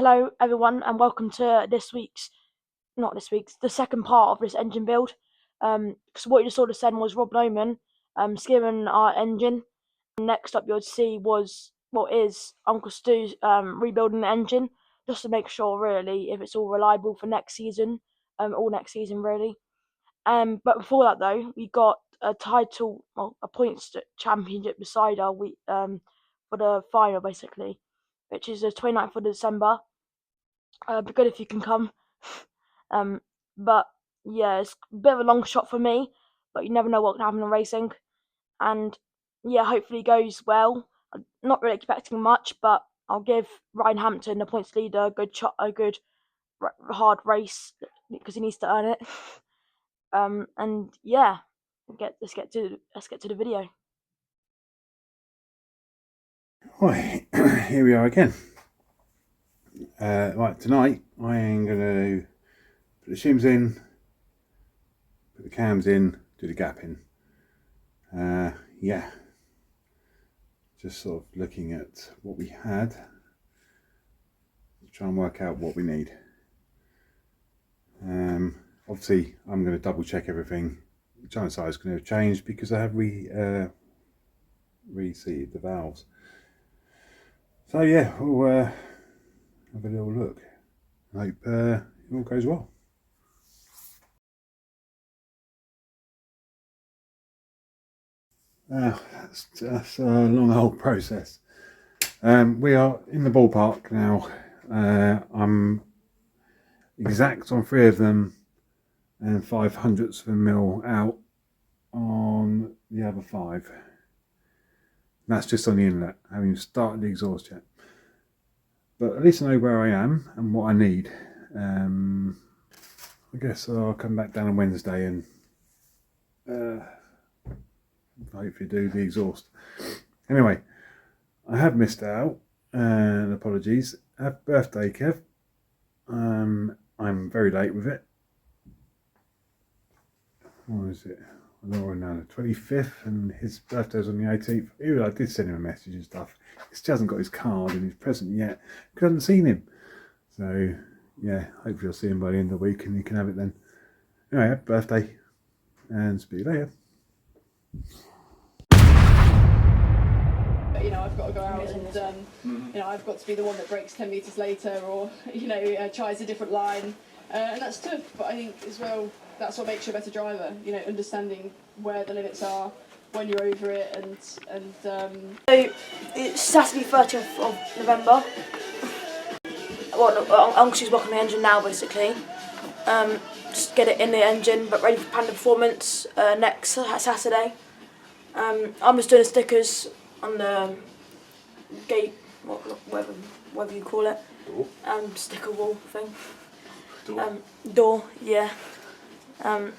Hello everyone and welcome to the second part of this engine build. Because what you just saw the then was Rob Noman skimming our engine. And next up you'll see is Uncle Stu's rebuilding the engine, just to make sure really if it's all reliable for next season, all next season really. But before that though, we got a points championship beside our for the final basically, which is the 29th of December. Be good if you can come. But yeah, it's a bit of a long shot for me, but you never know what can happen in racing. And yeah, hopefully it goes well. I'm not really expecting much, but I'll give Ryan Hampton, the points leader, a good hard race because he needs to earn it. And yeah, let's get to the video. Right, here we are again. Right, tonight I am going to put the shims in, put the cams in, do the gap in. Yeah, just sort of looking at what we had, try and work out what we need. Obviously I'm going to double check everything. The giant size is going to have changed because I have reseated the valves. So yeah, we'll have a little look. I hope it all goes well. That's a long old process. We are in the ballpark now. I'm exact on 3 of them and 0.05 of a mil out on the other 5. That's just on the inlet. I haven't even started the exhaust yet. But at least I know where I am and what I need. I guess I'll come back down on Wednesday and hopefully do the exhaust. Anyway, I have missed out, and apologies. Happy birthday, Kev. I'm very late with it. What is it? I don't know now, the 25th, and his birthday's on the 18th. Even I did send him a message and stuff. He still hasn't got his card and his present yet because I haven't seen him. So yeah, hopefully I'll see him by the end of the week and he can have it then. Anyway, happy birthday, and speak later. You know, I've got to go out and, you know, I've got to be the one that brakes 10 metres later or, you know, tries a different line. And that's tough, but I think as well, that's what makes you a better driver, you know, understanding where the limits are, when you're over it, and So, it's Saturday 30th of November. Well, Uncle Stu's working on the engine now, basically. Just get it in the engine, but ready for Panda Performance next Saturday. I'm just doing stickers on the gate, whatever you call it, sticker wall thing. Door, yeah. And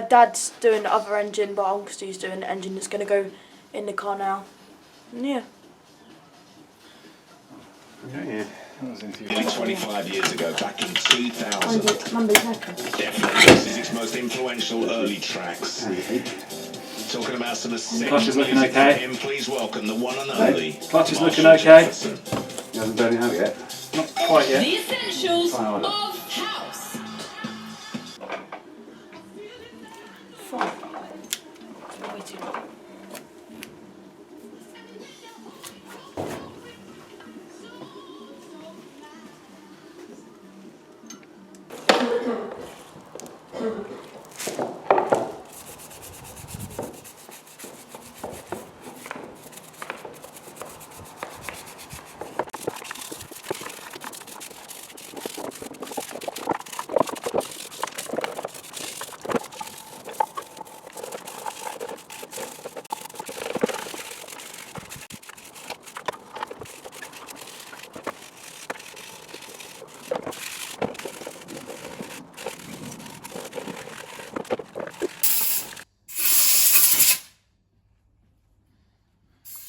Dad's doing the other engine, but Uncle Stu's doing the engine that's going to go in the car now. And yeah. Yeah. Nearly 25 years ago, back in 2000. Definitely This is its most influential early tracks. Talking about some Clutch is essential looking music okay. from him, please welcome the one and only. Clutch is looking Marshall okay. Jefferson. He hasn't done it out yet. Not quite yet. The essentials Fine, of house. Way too long.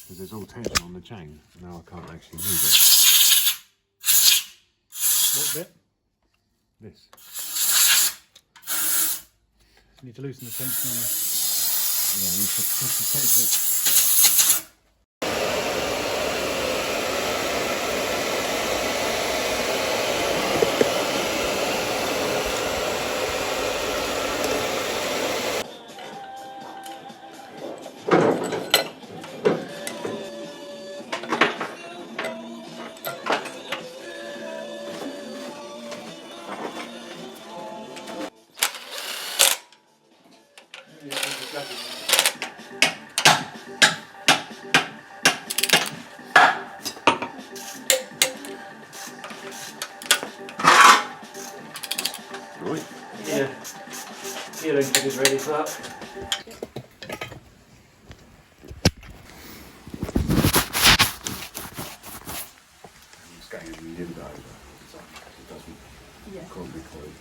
Because there's all tension on the chain. Now I can't actually move it. What bit? This. You need to loosen the tension on the... Yeah, I need to push the tension. chilling is ready for that. It's going a little bit over. It doesn't probably quite.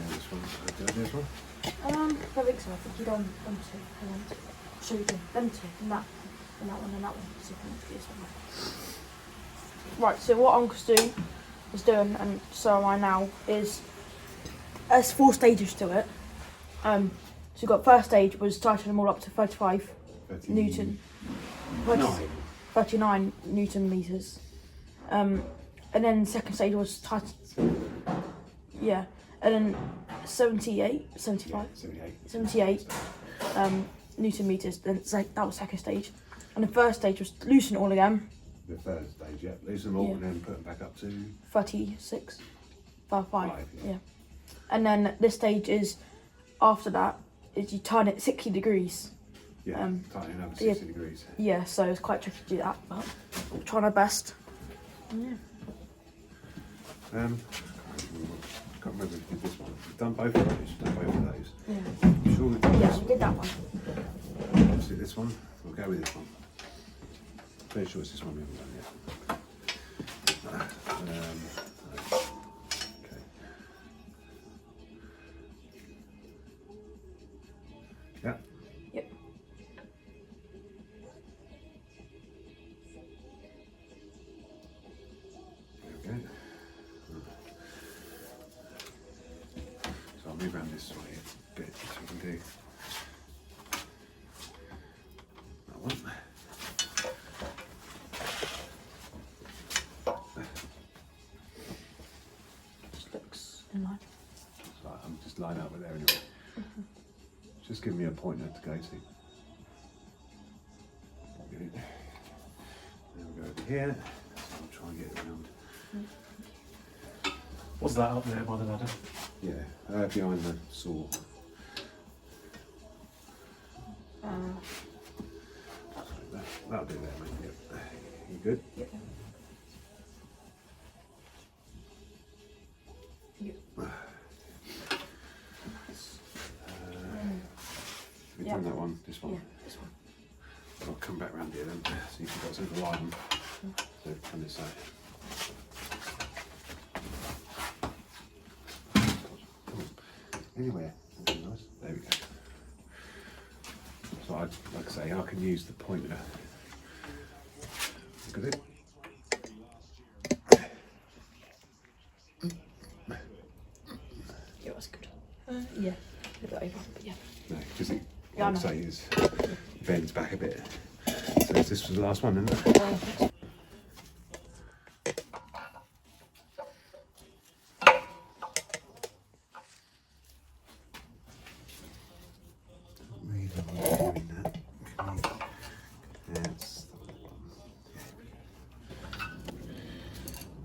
This one. Do this one. I think so. I think you done them two. Hang on. So you did them two, and that one, and that one. So you can get this one. Right. So what Uncle Stu is doing, and so am I now, is there's 4 stages to it. So you got first stage was tightening them all up to 35 Newton. 39 Newton meters. And then second stage was yeah, and then 78 Newton meters. Then that was second stage, and the first stage was loosen it all again. The third stage, yeah, loosen them all and then put them back up to 36, 5. yeah. And then this stage is after that is you turn it 60 degrees. Yeah, tighten it up 60 degrees. Yeah, so it's quite tricky to do that, but we're trying our best. Yeah. I can't remember if we did this one. We've done both of those. Yeah. I'm sure we've done Yeah, this we one. did that one. Obviously this one. We'll go with this one. Pretty sure it's this one we haven't done yet. Okay. Yeah. Yep. There we go. So I'll move around this way a bit so we can do that one. Just looks in line. So I'm just lining up with there anyway. Just give me a pointer to go to. Good. Then we'll go over here. So I'll try and get around. Was that up there by the ladder? Yeah, behind the saw. That'll do there, mate. Yep. You good? Yep. Yep. We've done that one, this one. Yeah, this one. I'll come back round here then, see if you've got something to lie on. So come this side. Anywhere. That'd be nice. There we go. So like I say, I can use the pointer. Look at it. Yeah, that's good. Yeah, a bit over, but yeah. No, because it, Yeah, I like I know. say, is bends back a bit. So this was the last one, isn't it?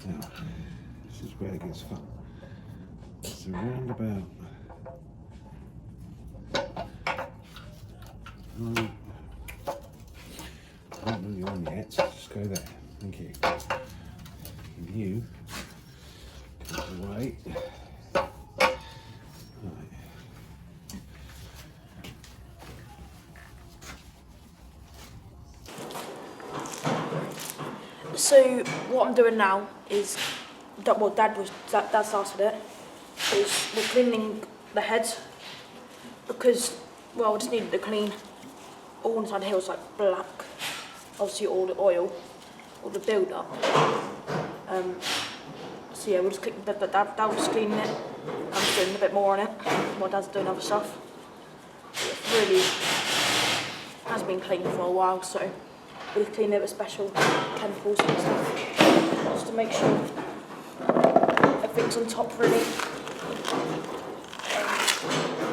Now, this is where it gets fun. It's a roundabout. I don't really on yet, so just go there. Thank you. And you come away. Right. So what I'm doing now is what Dad started it. Is we're cleaning the heads because well we just needed to clean all inside here was like black. Obviously all the oil, all the build up. So yeah, we'll just Dad was just cleaning it. I'm just doing a bit more on it. My Dad's doing other stuff. It really has been clean for a while, so we'll clean it with special chemicals and stuff, just to make sure everything's on top really.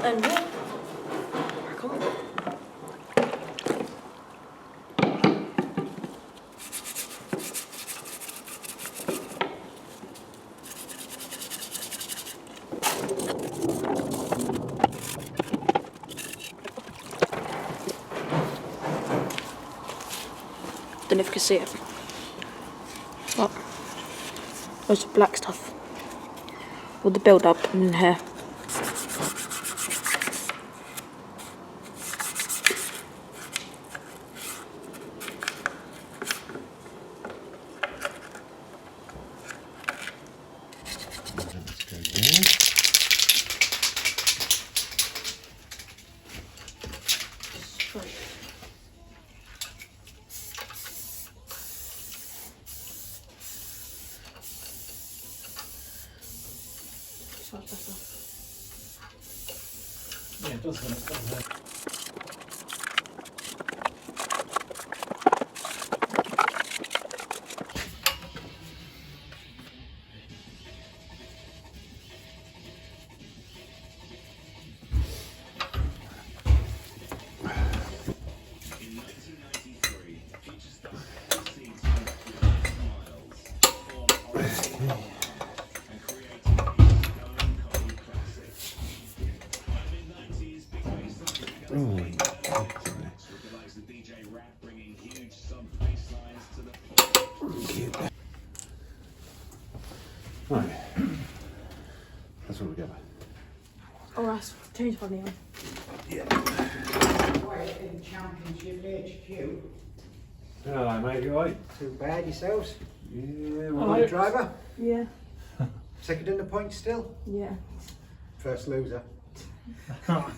And yeah, crack on. Don't know if you can see it. What? Loads of black stuff. All the build up in here. That's better. Yeah, it does when it comes out. Right, that's all together. Oh, that's change funny on. Quiet in Championship HQ. Hello mate, you alright? Too bad yourselves. Yeah, Right, driver. Yeah. Second in the points still. Yeah. First loser. Because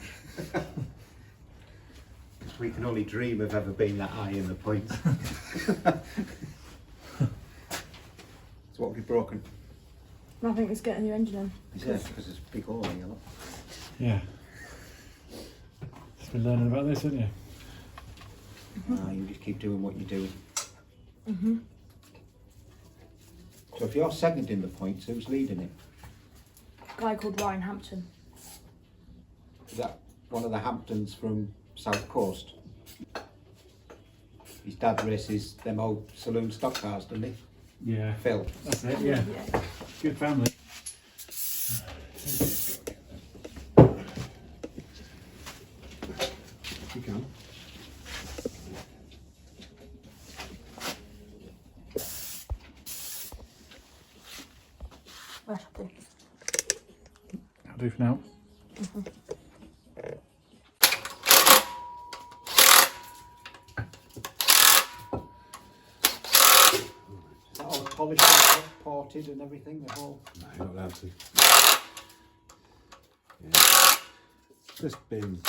we can only dream of ever being that high in the points. So what have you broken? Nothing is getting your engine in. Is it? Because it's a big hole in it. Yeah. Just been learning about this, haven't you? You just keep doing what you're doing. Mhm. So if you're second in the points, who's leading it? A guy called Ryan Hampton. Is that one of the Hamptons from South Coast? His dad races them old saloon stock cars, doesn't he? Yeah. Phil. That's it, yeah. Good family. You can. Right, I do. I'll do for now. Is that all polished and ported and everything? The whole. No, you're not allowed to. Yeah. Just been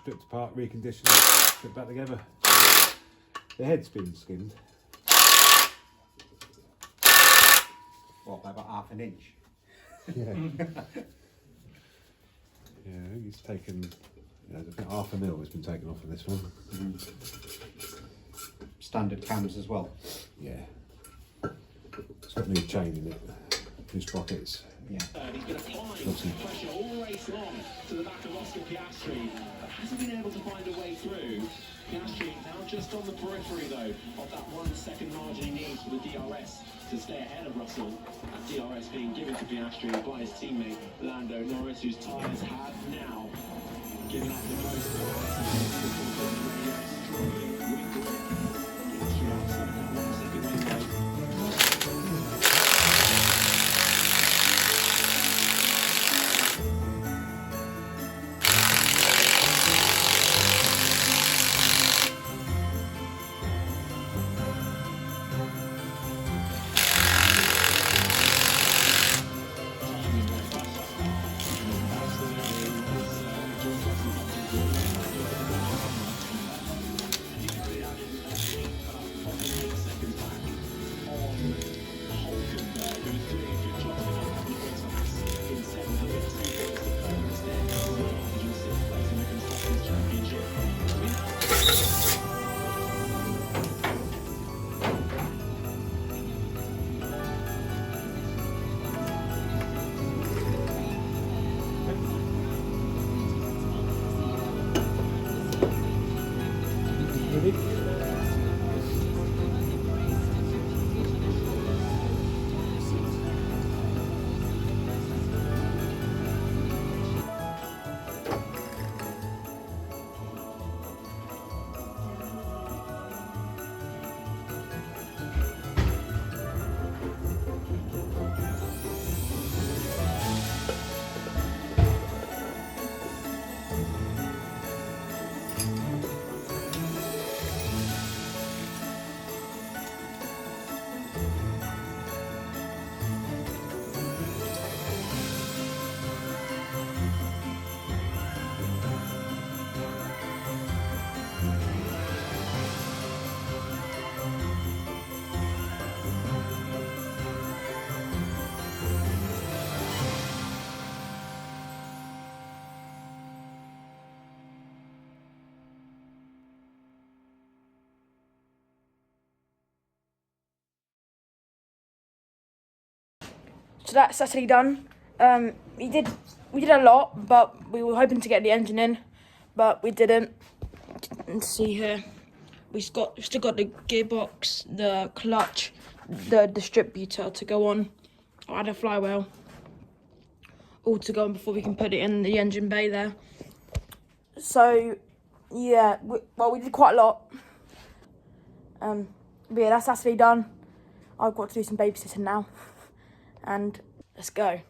stripped apart, reconditioned, put back together. The head's been skinned. What, by about half an inch? Yeah. Yeah, I think it's taken, I think half a mil has been taken off of this one. Standard cams as well. Yeah. It's got new chain in it, new sprockets. Yeah. He's been applying pressure all race long to the back of Oscar Piastri, but hasn't been able to find a way through. Piastri now just on the periphery though of that 1 second margin he needs for the DRS to stay ahead of Russell. That DRS being given to Piastri by his teammate Lando Norris, whose tyres have now given up the ghost. Struggling with the Piastri outside that 1 second window. So that's Saturday done. We did a lot, but we were hoping to get the engine in, but we didn't. And see here, we've still got the gearbox, the clutch, the distributor to go on. I had a flywheel all to go on before we can put it in the engine bay there. So yeah, we did quite a lot. But yeah, that's Saturday done. I've got to do some babysitting now, and let's go.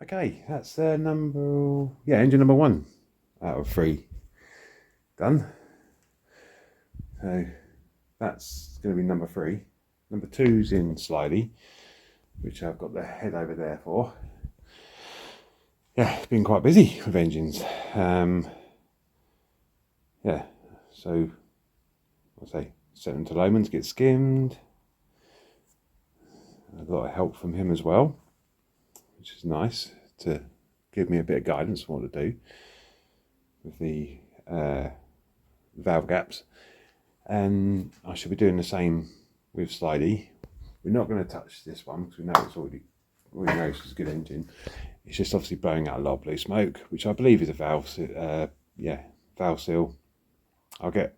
Okay, that's engine number 1 out of 3 done. So that's going to be number 3. Number 2's in Slidey, which I've got the head over there for. Yeah, it's been quite busy with engines. Yeah, so I'll say set them to Lomans to get skimmed. A lot of help from him as well, which is nice to give me a bit of guidance on what to do with the valve gaps. And I should be doing the same with Slidey. We're not going to touch this one because we know it's a good engine. It's just obviously blowing out a lot of blue smoke, which I believe is a valve seal. I'll take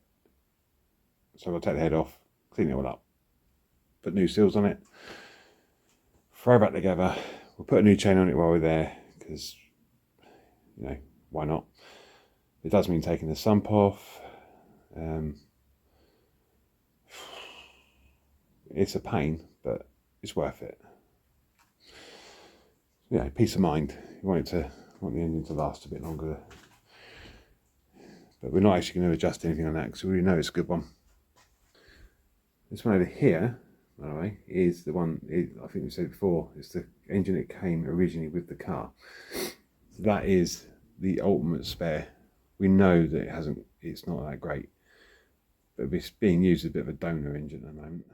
the head off, clean it all up, put new seals on it, throw it back together. We'll put a new chain on it while we're there because, why not? It does mean taking the sump off. It's a pain, but it's worth it. Peace of mind. You want the engine to last a bit longer. But we're not actually going to adjust anything on that because we already know it's a good one. This one over here, by the way, is the one, I think we said before, it's the engine that came originally with the car. So that is the ultimate spare. We know that it's not that great, but it's being used as a bit of a donor engine at the moment.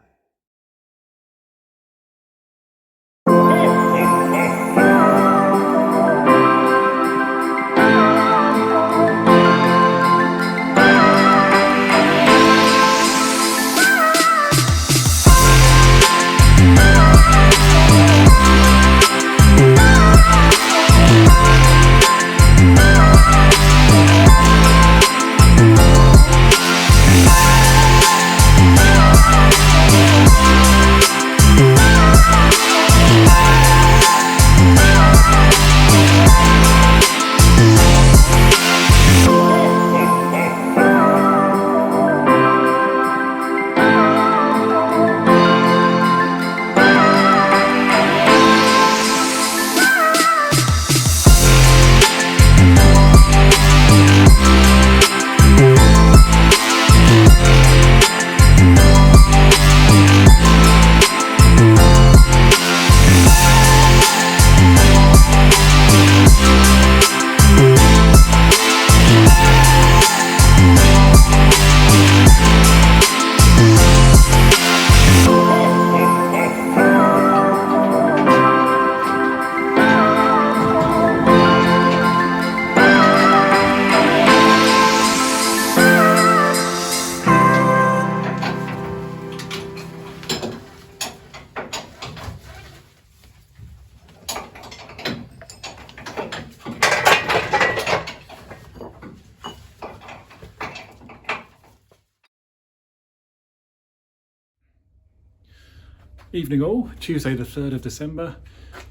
Evening all, Tuesday the 3rd of December,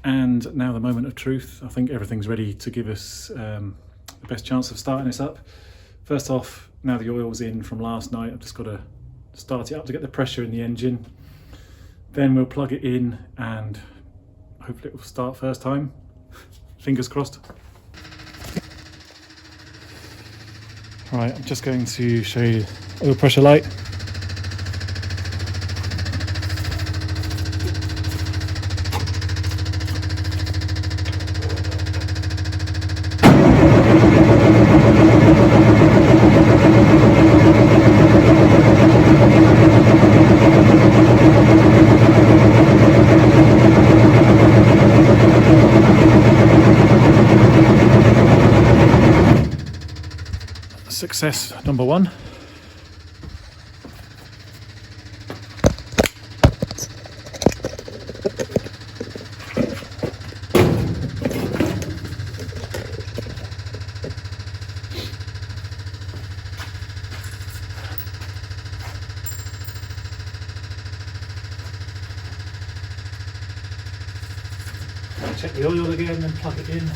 and now the moment of truth. I think everything's ready to give us the best chance of starting this up. First off, now the oil's in from last night, I've just got to start it up to get the pressure in the engine. Then we'll plug it in and hopefully it will start first time. Fingers crossed. Right, I'm just going to show you the oil pressure light. Success number one. Check the oil again and plug it in.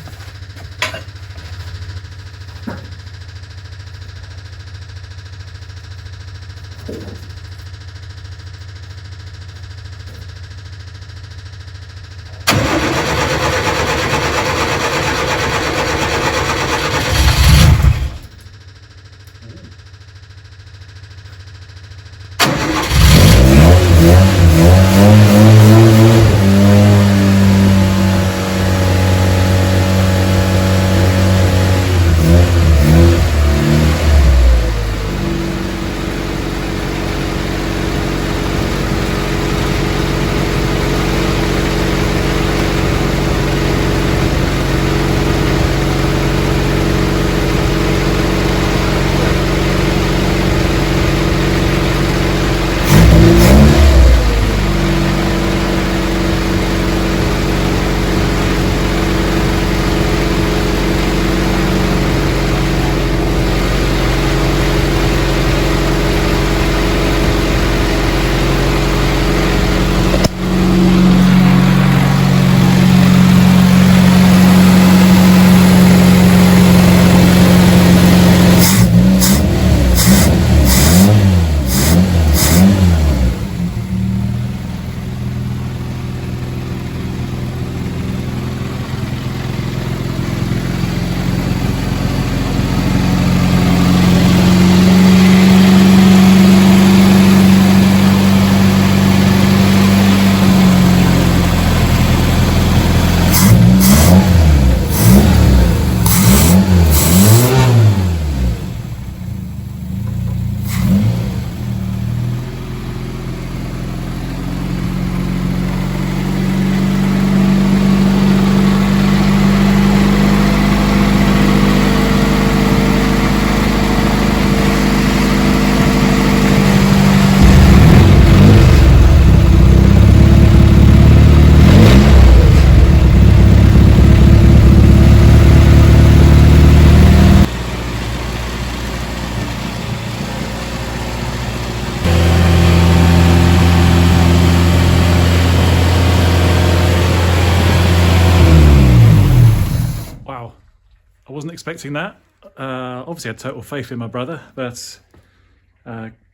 I wasn't expecting that. Obviously I had total faith in my brother, but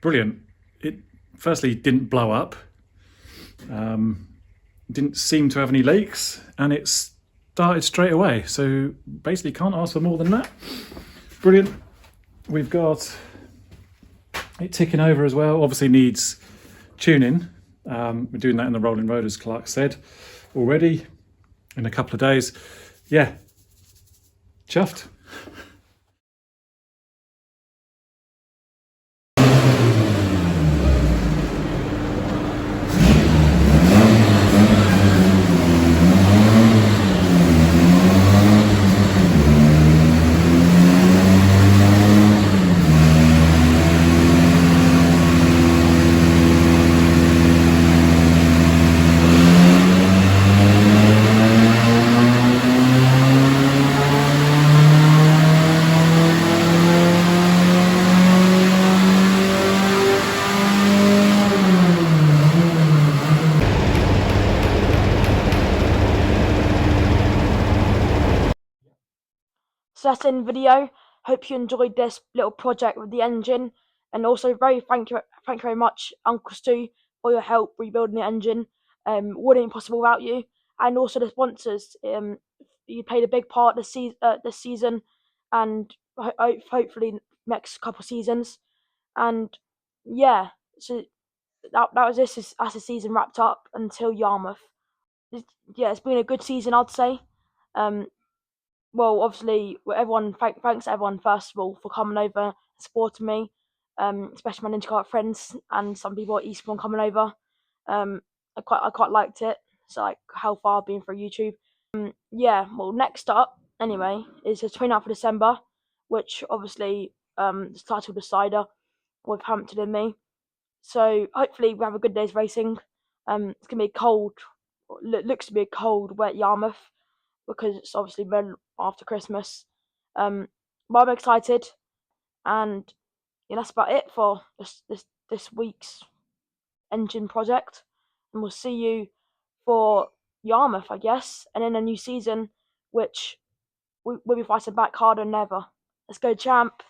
brilliant. It firstly didn't blow up, didn't seem to have any leaks, and it started straight away. So basically can't ask for more than that. Brilliant. We've got it ticking over as well. Obviously needs tuning. We're doing that in the rolling road, as Clark said, already in a couple of days. Yeah, chuffed. So that's the end of the video. Hope you enjoyed this little project with the engine, and also thank you very much, Uncle Stu, for your help rebuilding the engine. Wouldn't be possible without you, and also the sponsors. You played a big part this season, and hopefully next couple seasons. And yeah, so that was this as the season wrapped up until Yarmouth. Yeah, it's been a good season, I'd say. Um, well, obviously, everyone thanks everyone first of all for coming over and supporting me, especially my Ninja Kart friends and some people at Eastbourne coming over. I quite liked it. So like how far I've been through YouTube. Yeah. Well, next up anyway is the 29th of December, which obviously is title decider with Hampton and me. So hopefully we have a good day's racing. It's gonna be cold. Looks to be a cold, wet Yarmouth because it's obviously been after Christmas. But I'm excited, and yeah, that's about it for this week's engine project. And we'll see you for Yarmouth, I guess, and in a new season, which we'll be fighting back harder than ever. Let's go, champ!